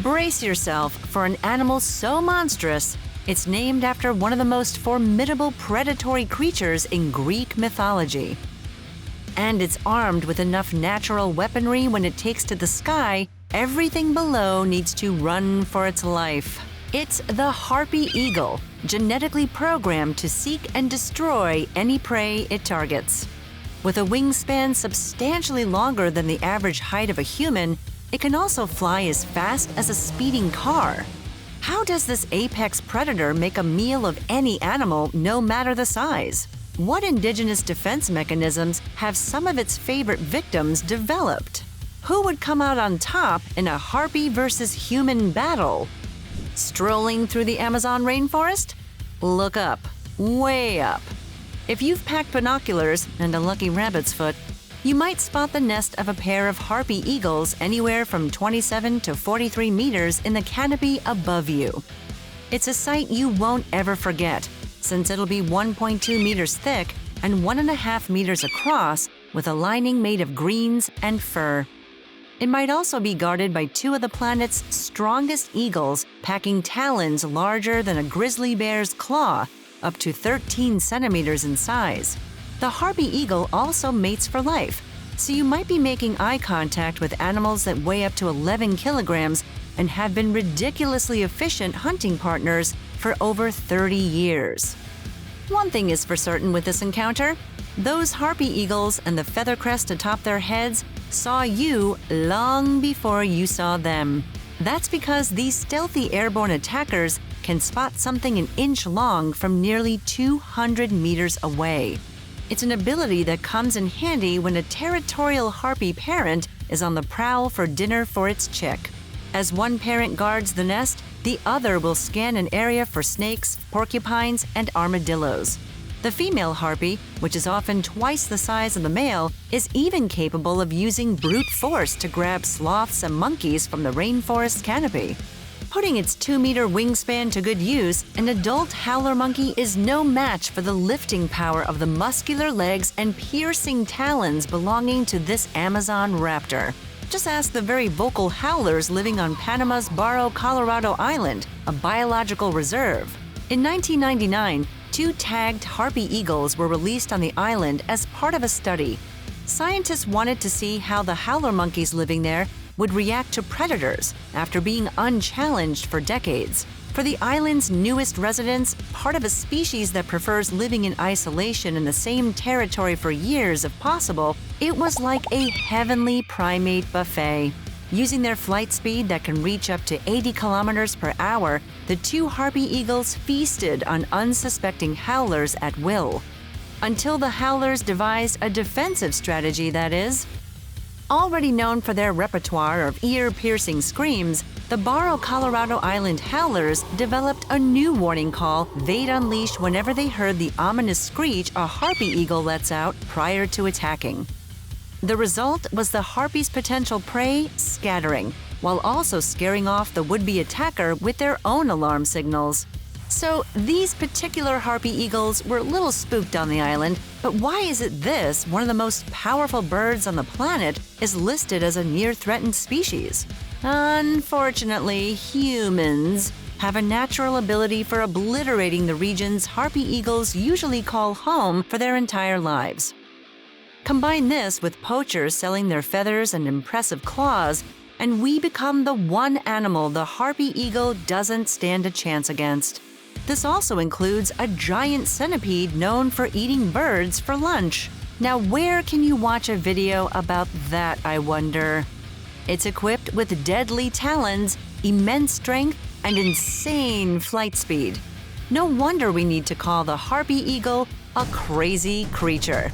Brace yourself for an animal so monstrous, it's named after one of the most formidable predatory creatures in Greek mythology. And it's armed with enough natural weaponry when it takes to the sky, everything below needs to run for its life. It's the Harpy eagle, genetically programmed to seek and destroy any prey it targets. With a wingspan substantially longer than the average height of a human, it can also fly as fast as a speeding car. How does this apex predator make a meal of any animal, no matter the size? What indigenous defense mechanisms have some of its favorite victims developed? Who would come out on top in a harpy versus human battle? Strolling through the Amazon rainforest? Look up, way up. If you've packed binoculars and a lucky rabbit's foot, you might spot the nest of a pair of harpy eagles anywhere from 27 to 43 meters in the canopy above you. It's a sight you won't ever forget, since it'll be 1.2 meters thick and 1.5 meters across, with a lining made of greens and fur. It might also be guarded by two of the planet's strongest eagles, packing talons larger than a grizzly bear's claw, up to 13 centimeters in size. The harpy eagle also mates for life, so you might be making eye contact with animals that weigh up to 11 kilograms and have been ridiculously efficient hunting partners for over 30 years. One thing is for certain with this encounter: those harpy eagles and the feather crest atop their heads saw you long before you saw them. That's because these stealthy airborne attackers can spot something an inch long from nearly 200 meters away. It's an ability that comes in handy when a territorial harpy parent is on the prowl for dinner for its chick. As one parent guards the nest, the other will scan an area for snakes, porcupines, and armadillos. The female harpy, which is often twice the size of the male, is even capable of using brute force to grab sloths and monkeys from the rainforest canopy. Putting its 2-meter wingspan to good use, an adult howler monkey is no match for the lifting power of the muscular legs and piercing talons belonging to this Amazon raptor. Just ask the very vocal howlers living on Panama's Barro, Colorado Island, a biological reserve. In 1999, 2 tagged harpy eagles were released on the island as part of a study. Scientists wanted to see how the howler monkeys living there would react to predators after being unchallenged for decades. For the island's newest residents, part of a species that prefers living in isolation in the same territory for years if possible, it was like a heavenly primate buffet. Using their flight speed that can reach up to 80 kilometers per hour, the 2 harpy eagles feasted on unsuspecting howlers at will. Until the howlers devised a defensive strategy, that is. Already known for their repertoire of ear-piercing screams, the Barro, Colorado Island howlers developed a new warning call they'd unleash whenever they heard the ominous screech a harpy eagle lets out prior to attacking. The result was the harpy's potential prey scattering, while also scaring off the would-be attacker with their own alarm signals. So these particular harpy eagles were a little spooked on the island, but why is it this, one of the most powerful birds on the planet, is listed as a near-threatened species? Unfortunately, humans have a natural ability for obliterating the regions harpy eagles usually call home for their entire lives. Combine this with poachers selling their feathers and impressive claws, and we become the one animal the harpy eagle doesn't stand a chance against. This also includes a giant centipede known for eating birds for lunch. Now, where can you watch a video about that, I wonder? It's equipped with deadly talons, immense strength, and insane flight speed. No wonder we need to call the harpy eagle a crazy creature.